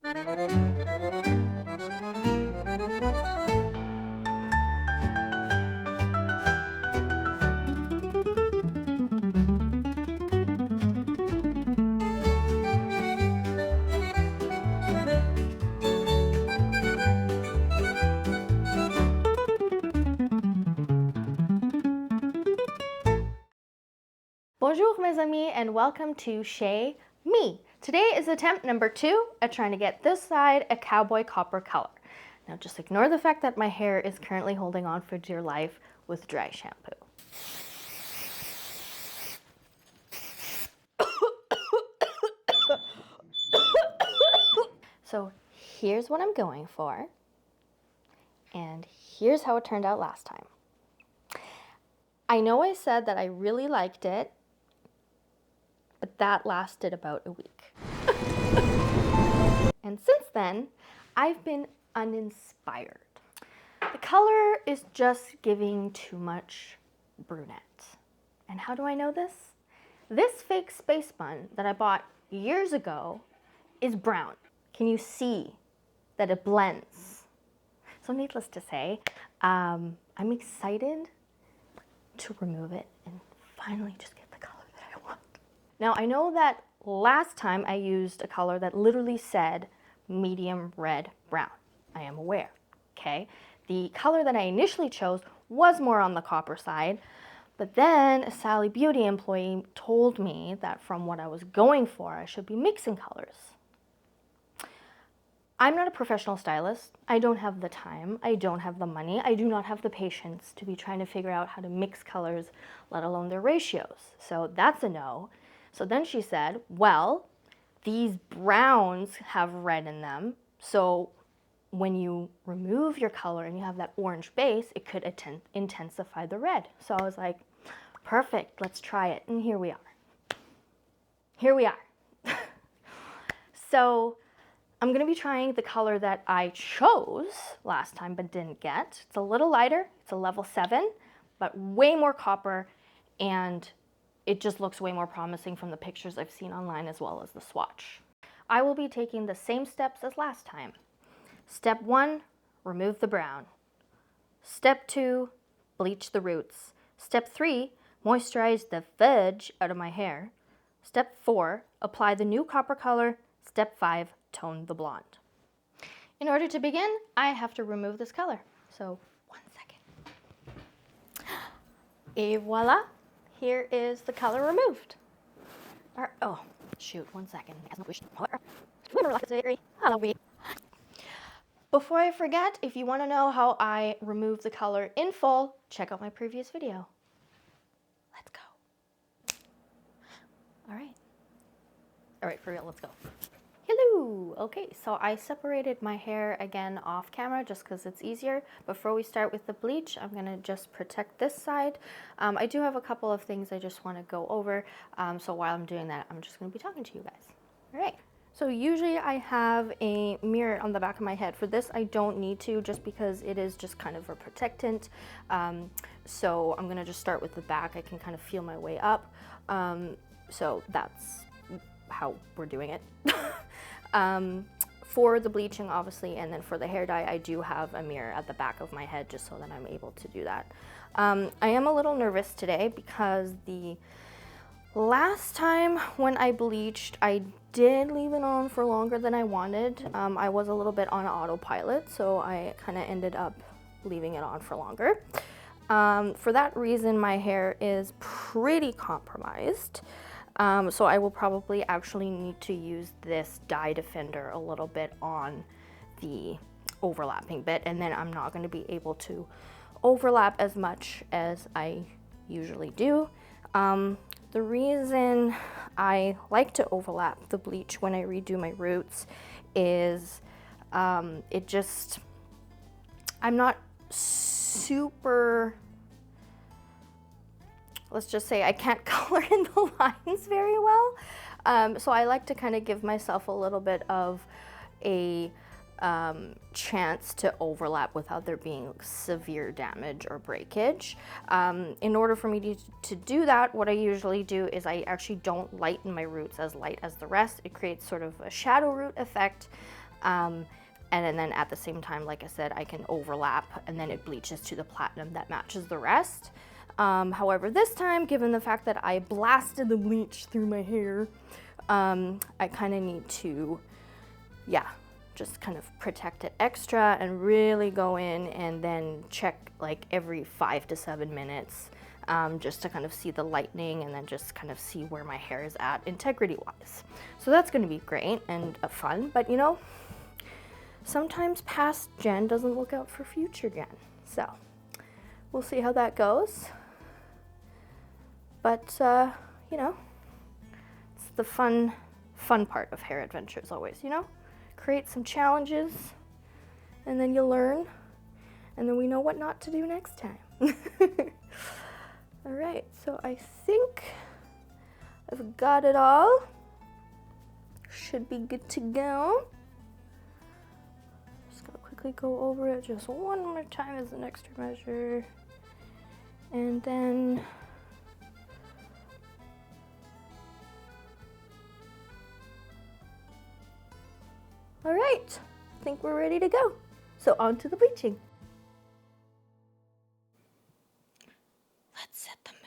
Bonjour mes amis and welcome to Chez Me. Today is attempt number 2 at trying to get this side a cowboy copper color. Now just ignore the fact that my hair is currently holding on for dear life with dry shampoo. So here's what I'm going for, and here's how it turned out last time. I know I said that I really liked it, but that lasted about a week. And since then, I've been uninspired. The color is just giving too much brunette. And how do I know this? This fake space bun that I bought years ago is brown. Can you see that it blends? So needless to say, I'm excited to remove it and finally just get the color that I want. Now I know that last time I used a color that literally said medium red brown. I am aware, okay? The color that I initially chose was more on the copper side, but then a Sally Beauty employee told me that from what I was going for, I should be mixing colors. I'm not a professional stylist. I don't have the time. I don't have the money. I do not have the patience to be trying to figure out how to mix colors, let alone their ratios. So that's a no. So then she said, well, these browns have red in them. So when you remove your color and you have that orange base, it could intensify the red. So I was like, perfect, let's try it. And here we are. Here we are. So I'm gonna be trying the color that I chose last time but didn't get. It's a little lighter, it's a level 7, but way more copper, and it just looks way more promising from the pictures I've seen online as well as the swatch. I will be taking the same steps as last time. Step 1, remove the brown. Step 2, bleach the roots. Step 3, moisturize the fudge out of my hair. Step 4, apply the new copper color. Step 5, tone the blonde. In order to begin, I have to remove this color. So 1 second. Et voila, here is the color removed. Oh, shoot, 1 second. Before I forget, if you want to know how I remove the color in full, check out my previous video. Let's go. All right, for real, let's go. Hello! Okay, so I separated my hair again off camera just because it's easier. Before we start with the bleach, I'm going to just protect this side. I do have a couple of things I just want to go over, so while I'm doing that, I'm just going to be talking to you guys. All right, so usually I have a mirror on the back of my head. For this, I don't need to just because it is just kind of a protectant. So I'm going to just start with the back. I can kind of feel my way up. So that's how we're doing it. For the bleaching, obviously, and then for the hair dye, I do have a mirror at the back of my head just so that I'm able to do that. I am a little nervous today because the last time when I bleached, I did leave it on for longer than I wanted. I was a little bit on autopilot, so I kind of ended up leaving it on for longer. For that reason, my hair is pretty compromised. So I will probably actually need to use this dye defender a little bit on the overlapping bit, and then I'm not going to be able to overlap as much as I usually do. The reason I like to overlap the bleach when I redo my roots is I'm not super, let's just say I can't color in the lines very well. So I like to kind of give myself a little bit of a chance to overlap without there being severe damage or breakage. In order for me to do that, what I usually do is I actually don't lighten my roots as light as the rest. It creates sort of a shadow root effect. And then at the same time, like I said, I can overlap and then it bleaches to the platinum that matches the rest. However, this time, given the fact that I blasted the bleach through my hair, I kind of need to, yeah, just kind of protect it extra and really go in and then check like every 5 to 7 minutes, just to kind of see the lightening and then just kind of see where my hair is at integrity wise. So that's going to be great and fun, but you know, sometimes past Jen doesn't look out for future Jen. So we'll see how that goes. But you know, it's the fun part of hair adventures always, you know? Create some challenges and then you learn and then we know what not to do next time. All right, so I think I've got it all. Should be good to go. Just gonna quickly go over it just one more time as an extra measure. And then all right, I think we're ready to go. So on to the bleaching. Let's set the mood.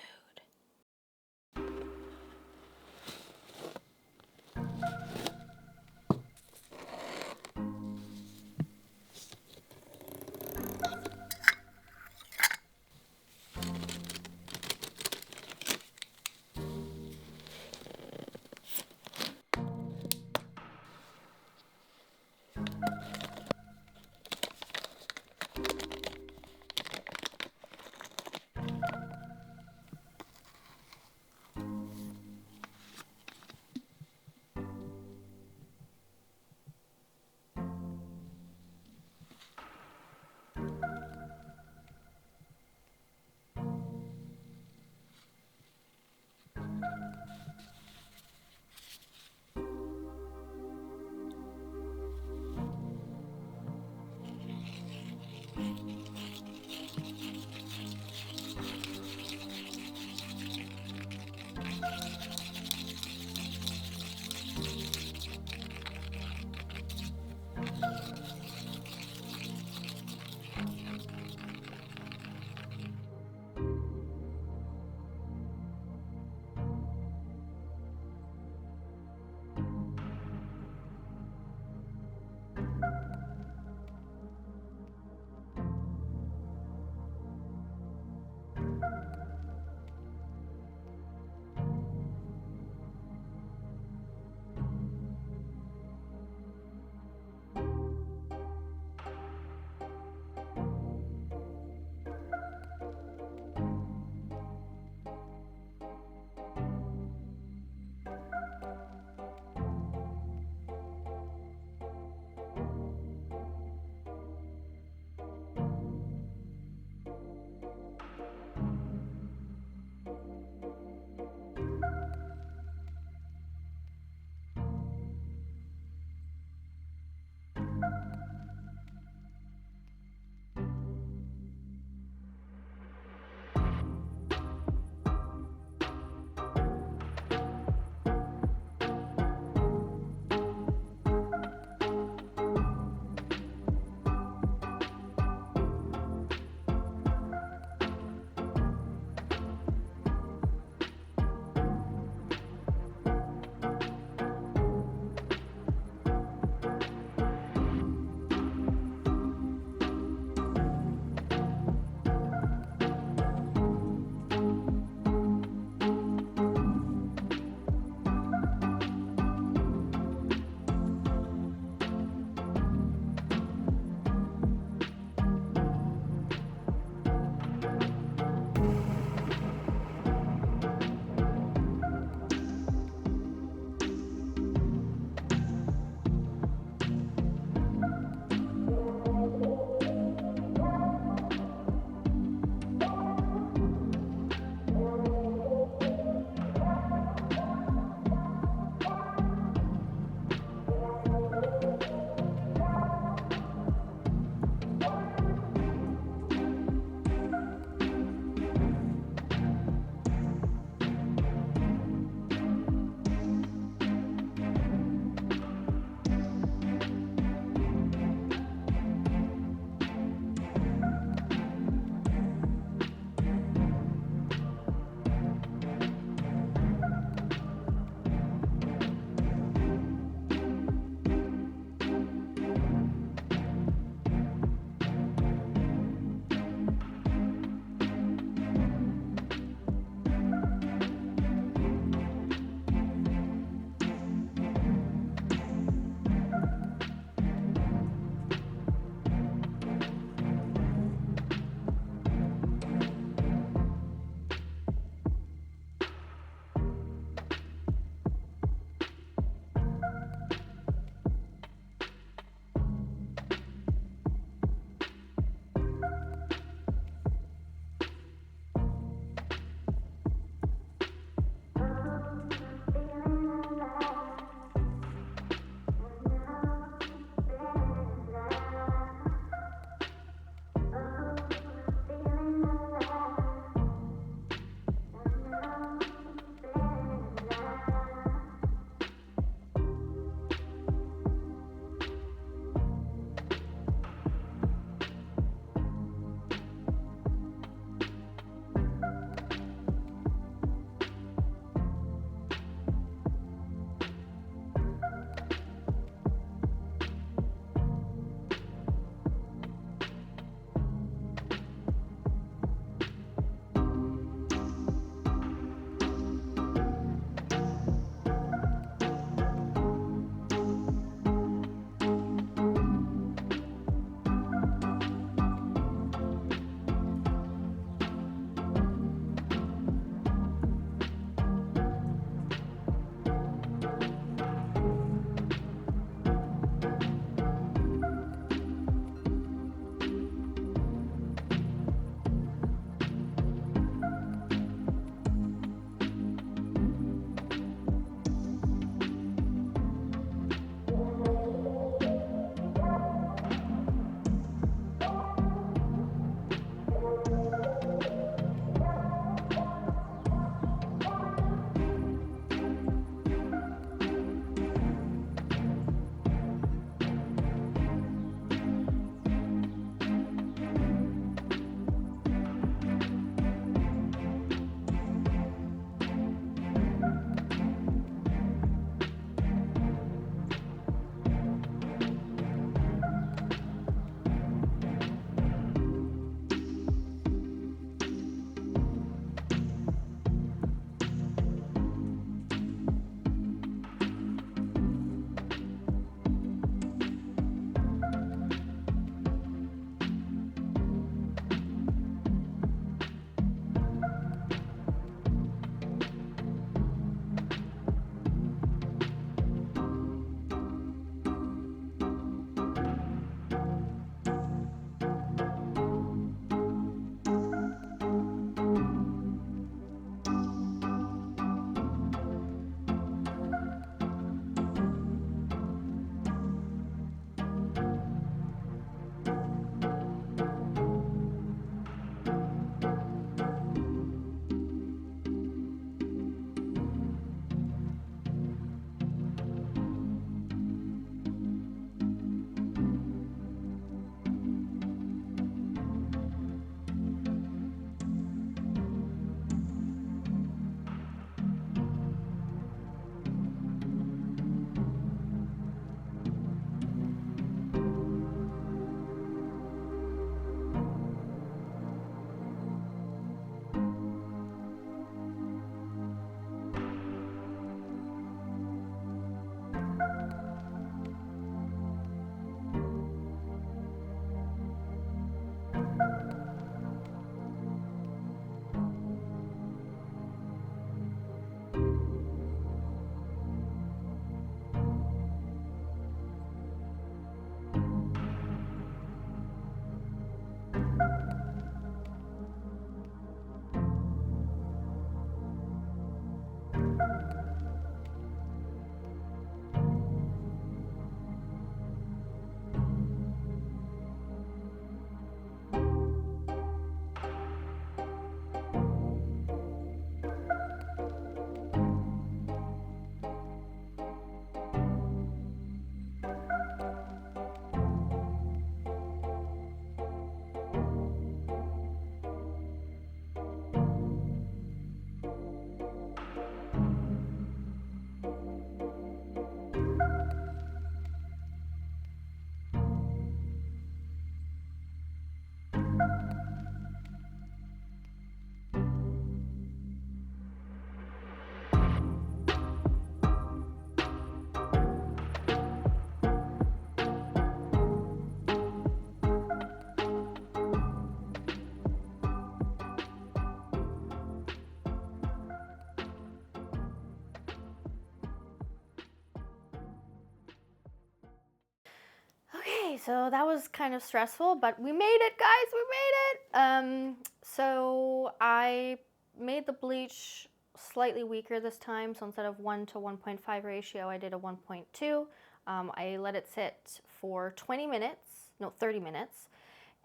Okay, so that was kind of stressful, but we made it, guys, we made it. So I made the bleach slightly weaker this time. So instead of 1 to 1.5 ratio, I did a 1.2. I let it sit for 20 minutes, no, 30 minutes.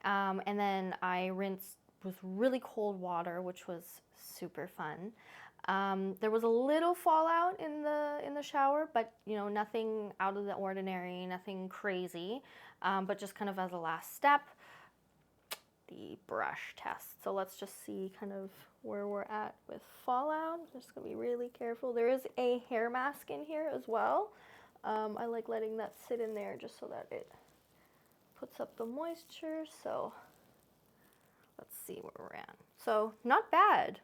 And then I rinsed with really cold water, which was super fun. There was a little fallout in the shower, but you know, nothing out of the ordinary, nothing crazy, but just kind of as a last step, the brush test. So let's just see kind of where we're at with fallout. I'm just gonna be really careful. There is a hair mask in here as well. I like letting that sit in there just so that it puts up the moisture. So let's see where we're at. So not bad.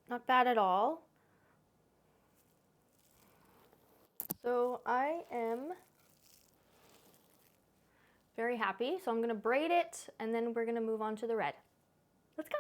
Not bad at all. So I am very happy. So I'm gonna braid it and then we're gonna move on to the red. Let's go.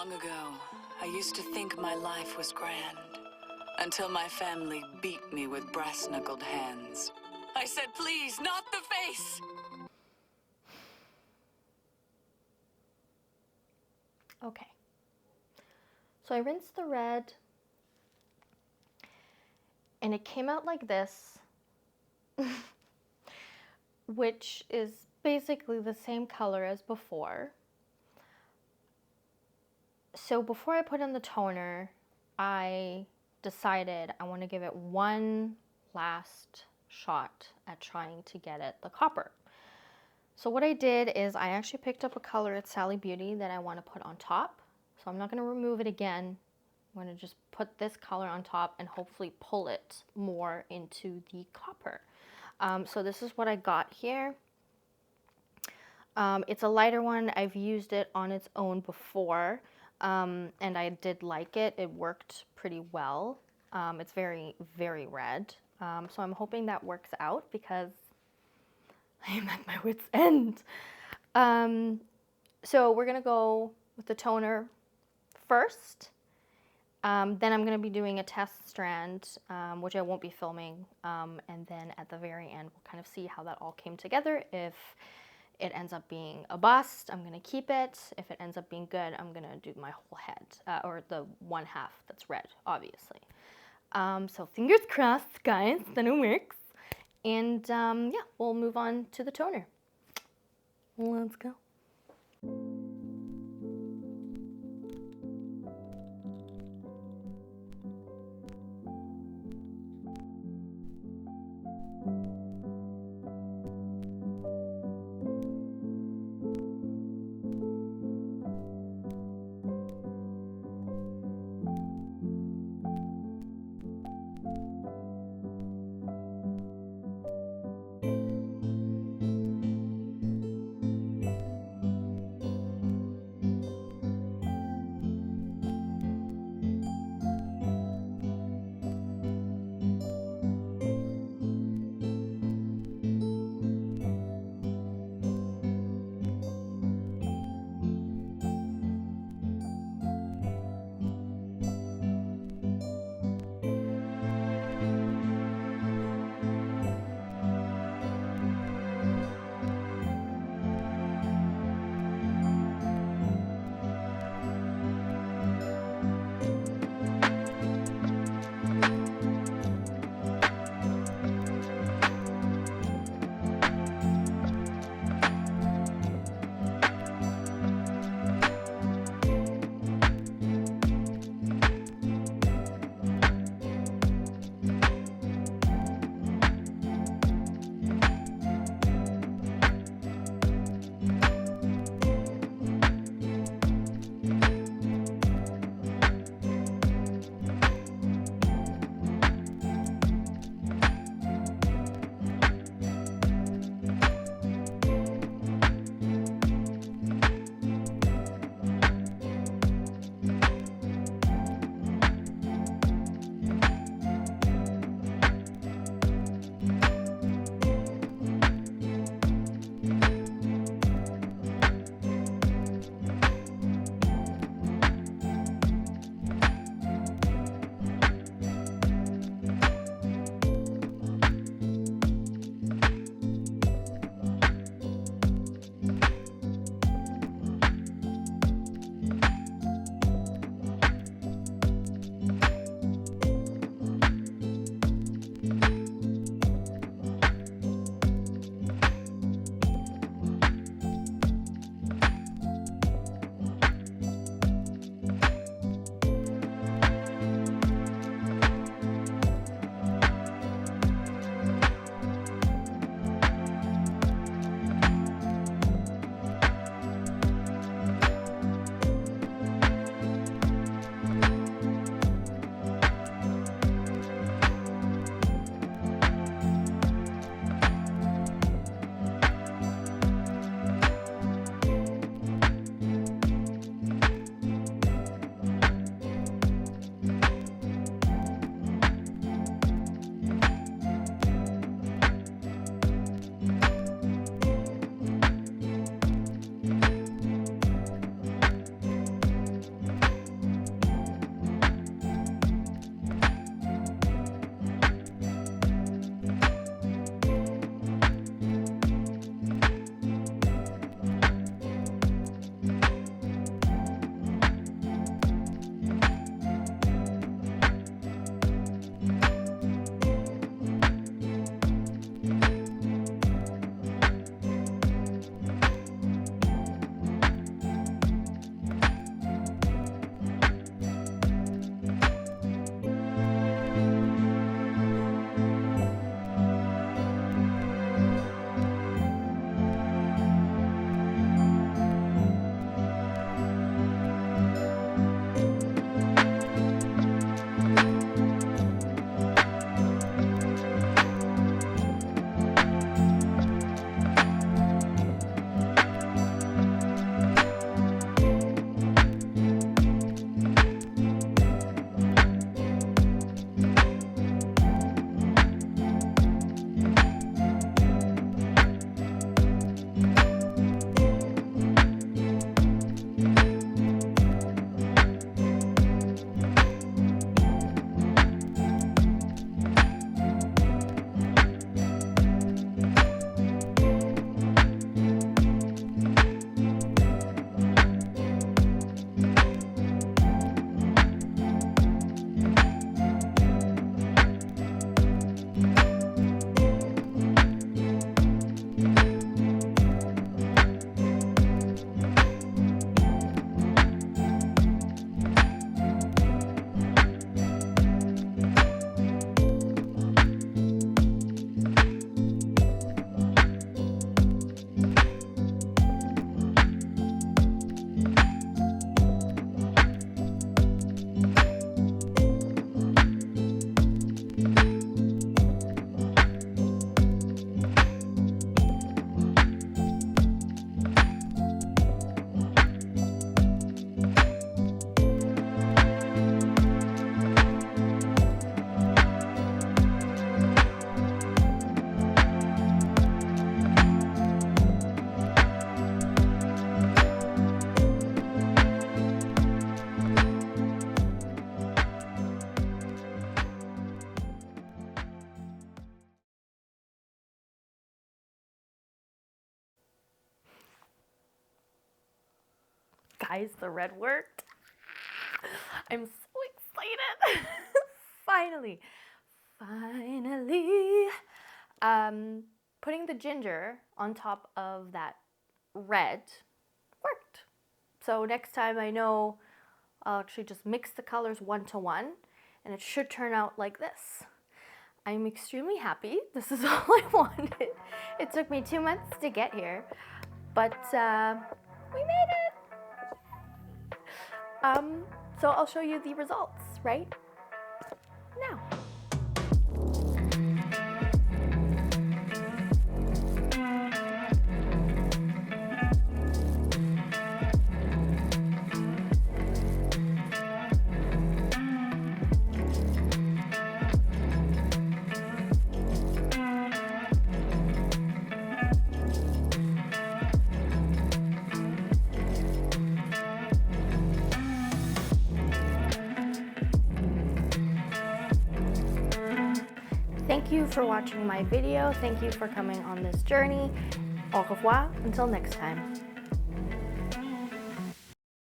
Long ago, I used to think my life was grand, until my family beat me with brass-knuckled hands. I said, please, not the face! Okay. So I rinsed the red, and it came out like this, which is basically the same color as before. So before I put in the toner, I decided I want to give it one last shot at trying to get it the copper. So what I did is I actually picked up a color at Sally Beauty that I want to put on top. So I'm not going to remove it again. I'm going to just put this color on top and hopefully pull it more into the copper. So this is what I got here. It's a lighter one. I've used it on its own before. And I did like it. It worked pretty well. It's very, very red. So I'm hoping that works out because I am at my wit's end. So we're going to go with the toner first. Then I'm going to be doing a test strand, which I won't be filming. And then at the very end, we'll kind of see how that all came together. If it ends up being a bust, I'm going to keep it. If it ends up being good, I'm going to do my whole head, or the one half that's red, obviously. So fingers crossed, guys, that it works. And yeah, we'll move on to the toner. Let's go. Guys, the red worked. I'm so excited. Finally. Putting the ginger on top of that red worked. So next time I know I'll actually just mix the colors 1 to 1 and it should turn out like this. I'm extremely happy. This is all I wanted. It took me 2 months to get here, but we made it. So I'll show you the results right now. Thank you for watching my video. Thank you for coming on this journey. Au revoir, until next time.